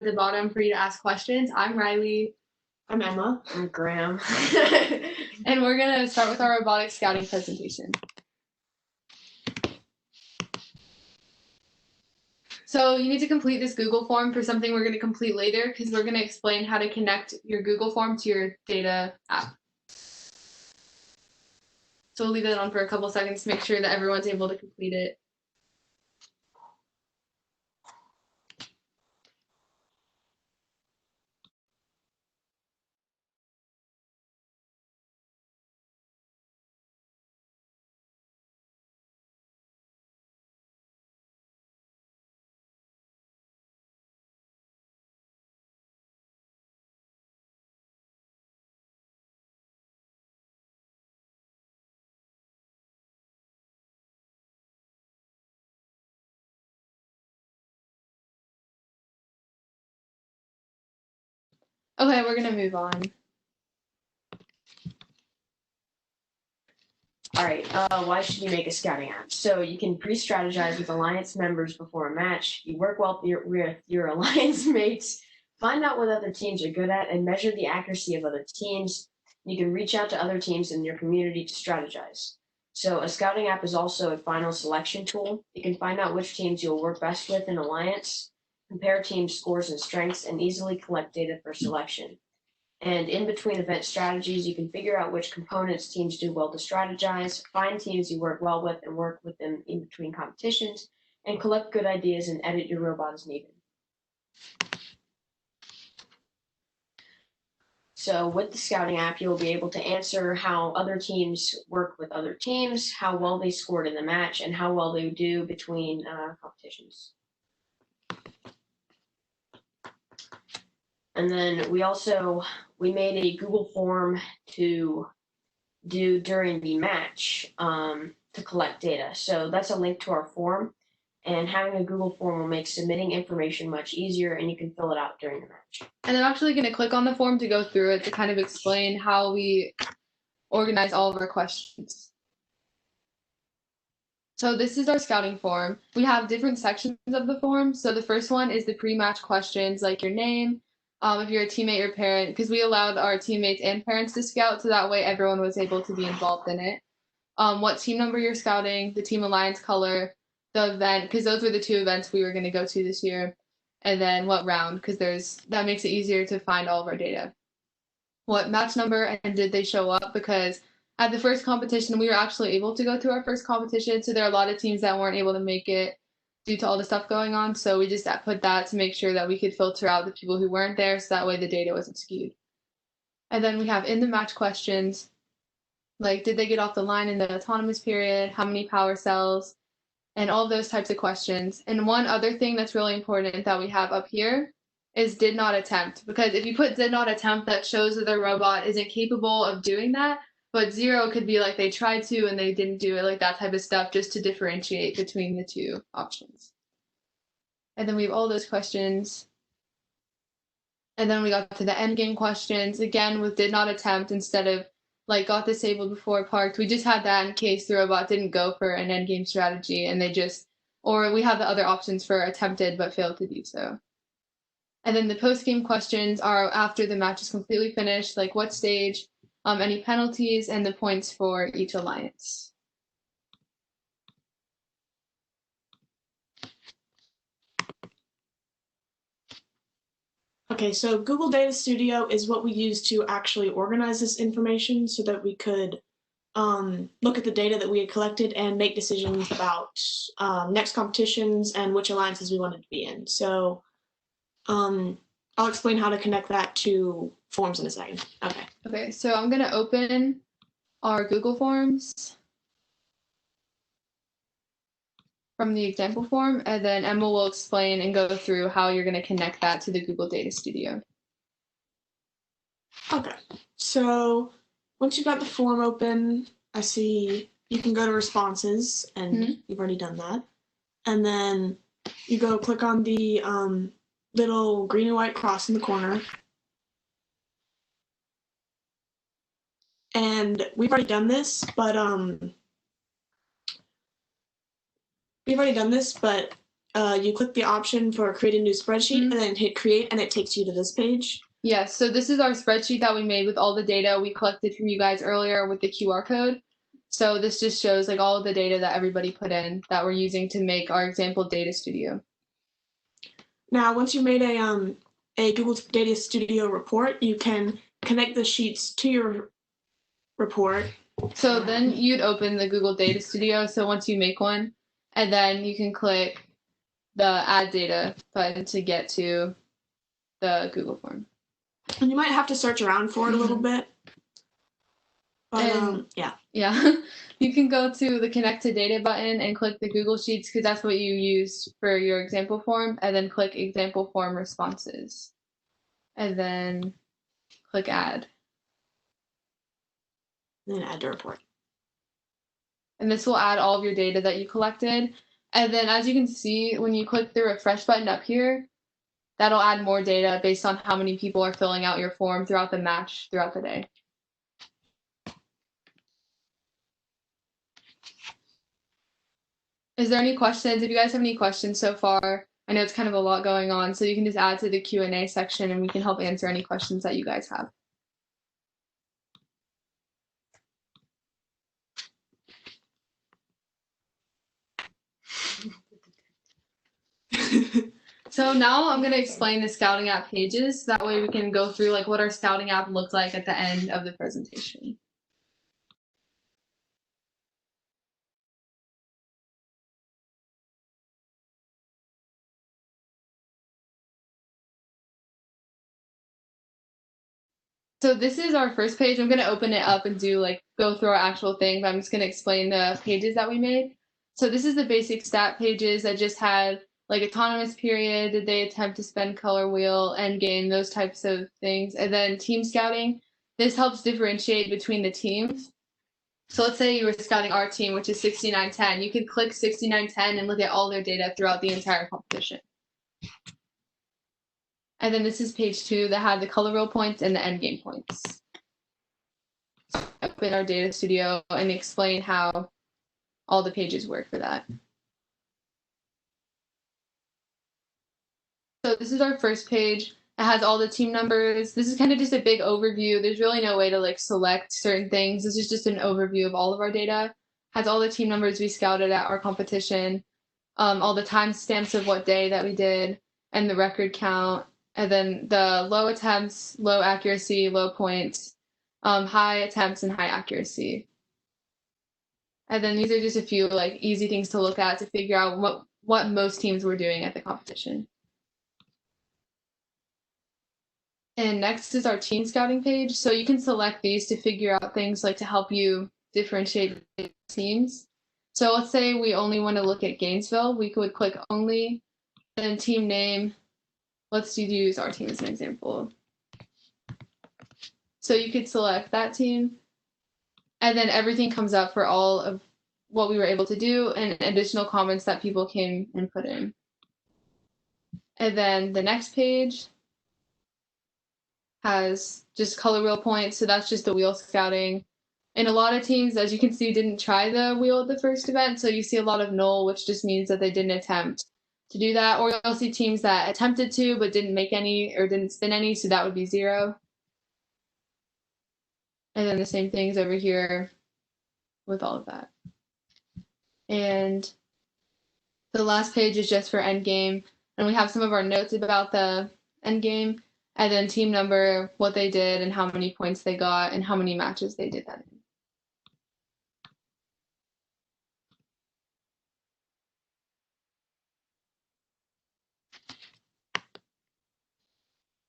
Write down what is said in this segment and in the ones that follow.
the bottom for you to ask questions. I'm Riley. I'm Emma. I'm Graham. And we're going to start with our robotic scouting presentation. So you need to complete this Google form for something we're going to complete later, because we're going to explain how to connect your Google form to your data app. So we'll leave that on for a couple seconds to make sure that everyone's able to complete it. Okay, we're going to move on. All right, why should you make a scouting app? So you can pre-strategize with alliance members before a match. You work well with your alliance mates, find out what other teams are good at, and measure the accuracy of other teams. You can reach out to other teams in your community to strategize. So a scouting app is also a final selection tool. You can find out which teams you'll work best with in alliance, compare team scores and strengths, and easily collect data for selection. And in between event strategies, you can figure out which components teams do well to strategize, find teams you work well with and work with them in between competitions, and collect good ideas and edit your robot as needed. So with the scouting app, you'll be able to answer how other teams work with other teams, how well they scored in the match, and how well they do between competitions. And then we made a Google form to do during the match to collect data. So that's a link to our form, and having a Google form will make submitting information much easier, and you can fill it out during the match. And I'm actually going to click on the form to go through it to kind of explain how we organize all of our questions. So this is our scouting form. We have different sections of the form. So the first one is the pre-match questions, like your name, if you're a teammate or parent, because we allowed our teammates and parents to scout, so that way everyone was able to be involved in it. What team number you're scouting, the team alliance color, the event, because those were the two events we were going to go to this year, and then what round, because that makes it easier to find all of our data. What match number and did they show up, because at the first competition we were actually able to go to our first competition, so there are a lot of teams that weren't able to make it due to all the stuff going on, so we just put that to make sure that we could filter out the people who weren't there, so that way the data wasn't skewed. And then we have in the match questions, like did they get off the line in the autonomous period, how many power cells, and all of those types of questions. And one other thing that's really important that we have up here is did not attempt, because if you put did not attempt, that shows that the robot isn't capable of doing that, but 0 could be like they tried to and they didn't do it, like that type of stuff, just to differentiate between the two options. And then we have all those questions. And then we got to the end game questions, again with did not attempt instead of like got disabled before parked. We just had that in case the robot didn't go for an end game strategy and or we have the other options for attempted but failed to do so. And then the post game questions are after the match is completely finished, like what stage, any penalties, and the points for each alliance. Okay, so Google Data Studio is what we use to actually organize this information so that we could look at the data that we had collected and make decisions about next competitions and which alliances we wanted to be in. So I'll explain how to connect that to forms in a second. Okay, so I'm going to open our Google Forms from the example form, and then Emma will explain and go through how you're going to connect that to the Google Data Studio. Okay, so once you've got the form open, I see you can go to responses, and you've already done that. And then you go click on the little green and white cross in the corner. And we've already done this, but you click the option for create a new spreadsheet and then hit create, and it takes you to this page. Yes, so this is our spreadsheet that we made with all the data we collected from you guys earlier with the QR code. So this just shows like all of the data that everybody put in that we're using to make our example data studio. Now, once you made a Google Data Studio report, you can connect the sheets to your report. So then you'd open the Google Data Studio. So once you make one, and then you can click the add data button to get to the Google form. And you might have to search around for it a little bit. But And- yeah. Yeah, you can go to the connect to data button and click the Google Sheets because that's what you used for your example form, and then click example form responses. And then click add. And then add to report. And this will add all of your data that you collected. And then as you can see, when you click the refresh button up here, that'll add more data based on how many people are filling out your form throughout the match throughout the day. Is there any questions? If you guys have any questions so far, I know it's kind of a lot going on, so you can just add to the Q&A section and we can help answer any questions that you guys have. So now I'm going to explain the scouting app pages. That way we can go through like what our scouting app looks like at the end of the presentation. So this is our first page. I'm going to open it up and go through our actual thing, but I'm just going to explain the pages that we made. So this is the basic stat pages that just had like autonomous period, did they attempt to spend color wheel, end game, those types of things. And then team scouting. This helps differentiate between the teams. So let's say you were scouting our team, which is 6910. You could click 6910 and look at all their data throughout the entire competition. And then this is page 2 that had the color wheel points and the end game points. Open our data studio and explain how all the pages work for that. So this is our first page. It has all the team numbers. This is kind of just a big overview. There's really no way to like select certain things. This is just an overview of all of our data. Has all the team numbers we scouted at our competition, all the timestamps of what day that we did, and the record count, and then the low attempts, low accuracy, low points, high attempts, and high accuracy. And then these are just a few like easy things to look at to figure out what most teams were doing at the competition. And next is our team scouting page. So you can select these to figure out things like to help you differentiate teams. So let's say we only want to look at Gainesville. We could click only, then team name. Let's use our team as an example. So you could select that team, and then everything comes up for all of what we were able to do and additional comments that people came and put in. And then the next page has just color wheel points. So that's just the wheel scouting. And a lot of teams, as you can see, didn't try the wheel at the first event. So you see a lot of null, which just means that they didn't attempt to do that. Or you'll see teams that attempted to but didn't make any or didn't spin any. So that would be 0. And then the same things over here with all of that. And the last page is just for endgame. And we have some of our notes about the endgame. And then team number, what they did, and how many points they got, and how many matches they did that in.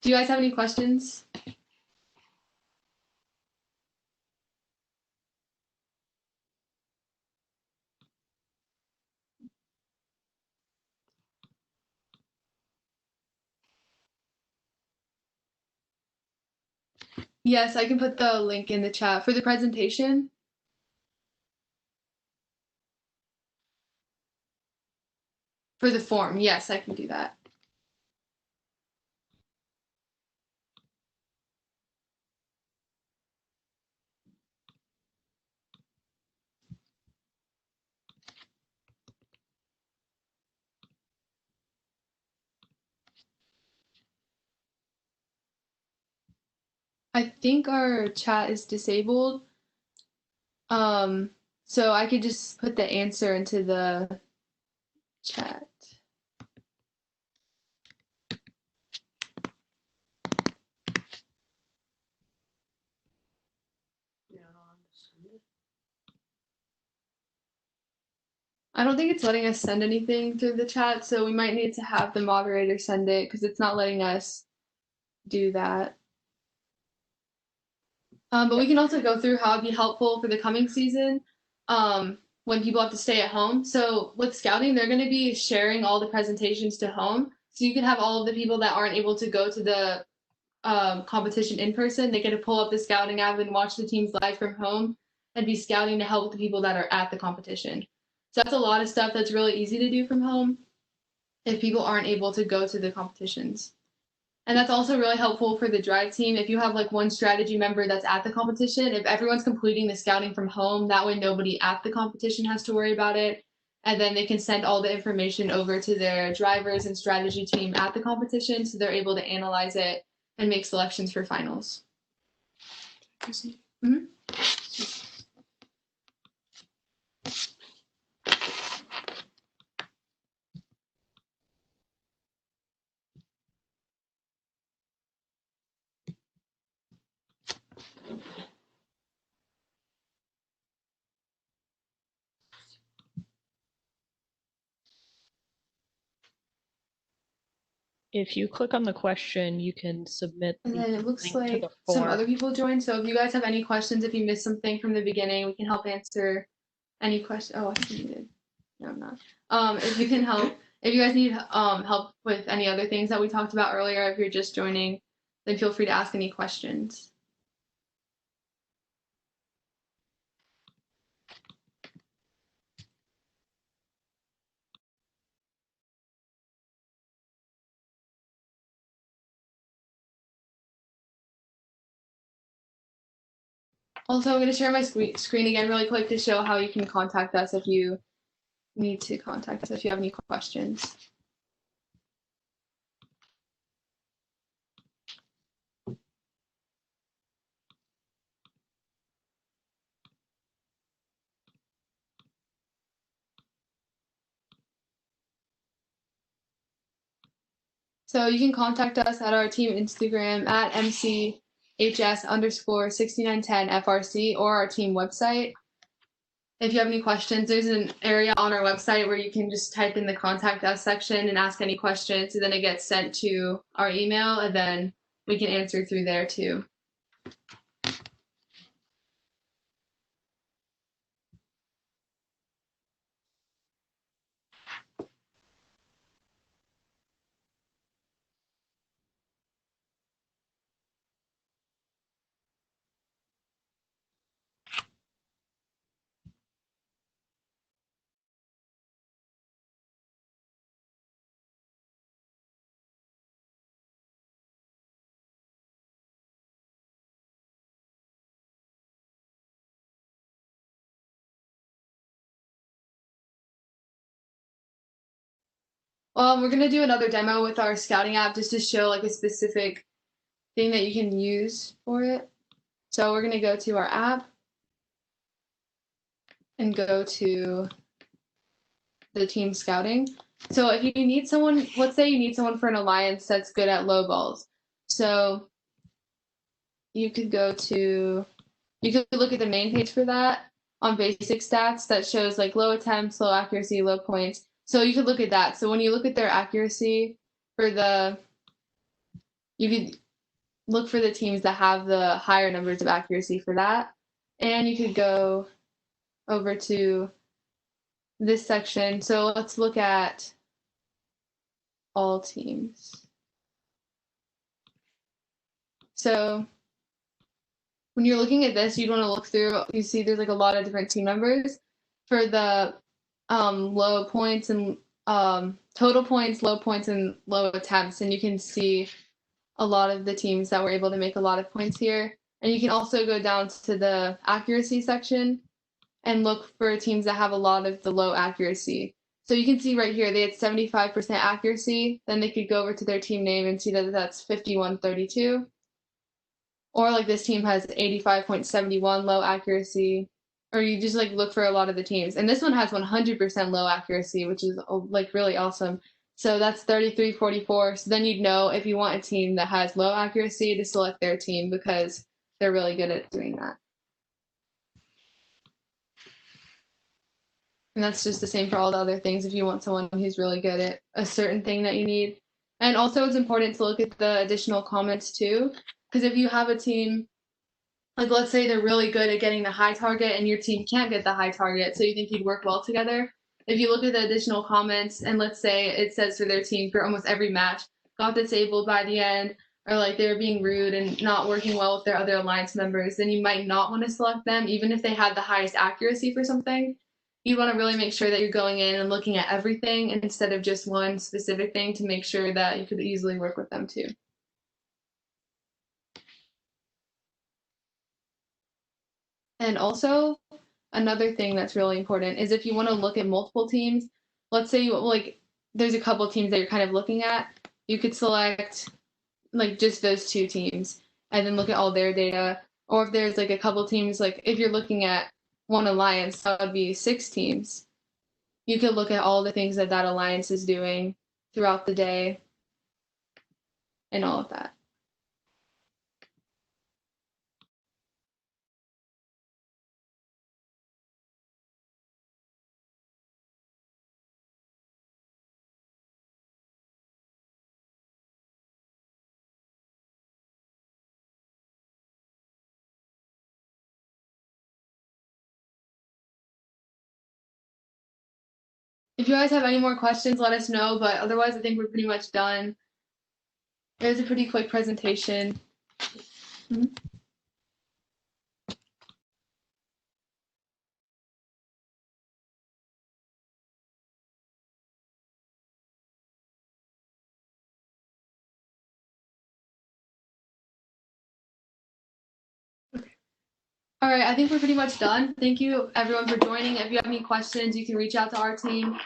Do you guys have any questions? Yes, I can put the link in the chat for the presentation. For the form, yes, I can do that. I think our chat is disabled. So I could just put the answer into the chat. I don't think it's letting us send anything through the chat, so we might need to have the moderator send it because it's not letting us do that. But we can also go through how it'd be helpful for the coming season when people have to stay at home. So with scouting, they're going to be sharing all the presentations to home. So you can have all of the people that aren't able to go to the competition in person. They get to pull up the scouting app and watch the teams live from home and be scouting to help with the people that are at the competition. So that's a lot of stuff that's really easy to do from home if people aren't able to go to the competitions. And that's also really helpful for the drive team. If you have like one strategy member that's at the competition, if everyone's completing the scouting from home, that way nobody at the competition has to worry about it. And then they can send all the information over to their drivers and strategy team at the competition so they're able to analyze it and make selections for finals. Mm-hmm. If you click on the question, you can submit. And then it looks like the some form. other people joined. So if you guys have any questions, if you missed something from the beginning, we can help answer any question. Oh, I see muted. No, I'm not. If you can help, if you guys need help with any other things that we talked about earlier, if you're just joining, then feel free to ask any questions. Also, I'm going to share my screen again really quick to show how you can contact us if you need to contact us if you have any questions. So you can contact us at our team Instagram at MCHS_6910FRC or our team website. If you have any questions, there's an area on our website where you can just type in the contact us section and ask any questions, and then it gets sent to our email, and then we can answer through there too. We're going to do another demo with our scouting app just to show like a specific thing that you can use for it. So we're going to go to our app and go to the team scouting. So if you need someone, let's say you need someone for an alliance that's good at low balls. So you could look at the main page for that on basic stats that shows like low attempts, low accuracy, low points. So you could look at that. So when you look at their accuracy you could look for the teams that have the higher numbers of accuracy for that. And you could go over to this section. So let's look at all teams. So when you're looking at this, you'd want to look through, you see there's like a lot of different team numbers for the low points and total points, low points, and low attempts. And you can see a lot of the teams that were able to make a lot of points here. And you can also go down to the accuracy section and look for teams that have a lot of the low accuracy. So you can see right here, they had 75% accuracy. Then they could go over to their team name and see that that's 5132. or like this team has 85.71 low accuracy, or you just like look for a lot of the teams. And this one has 100% low accuracy, which is like really awesome. So that's 3344. So then you'd know if you want a team that has low accuracy to select their team because they're really good at doing that. And that's just the same for all the other things if you want someone who's really good at a certain thing that you need. And also it's important to look at the additional comments too, because if you have a team, like let's say they're really good at getting the high target and your team can't get the high target, so you think you'd work well together. If you look at the additional comments and let's say it says for their team for almost every match, got disabled by the end, or like they were being rude and not working well with their other alliance members, then you might not want to select them, even if they had the highest accuracy for something. You want to really make sure that you're going in and looking at everything instead of just one specific thing to make sure that you could easily work with them too. And also, another thing that's really important is if you want to look at multiple teams, let's say like there's a couple teams that you're kind of looking at, you could select like just those two teams and then look at all their data. Or if there's like a couple teams, like if you're looking at one alliance, that would be 6 teams. You could look at all the things that that alliance is doing throughout the day and all of that. If you guys have any more questions, let us know, but otherwise I think we're pretty much done. It was a pretty quick presentation. All right, I think we're pretty much done. Thank you everyone for joining. If you have any questions, you can reach out to our team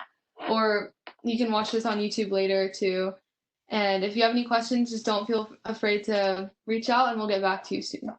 or you can watch this on YouTube later too. And if you have any questions, just don't feel afraid to reach out and we'll get back to you soon.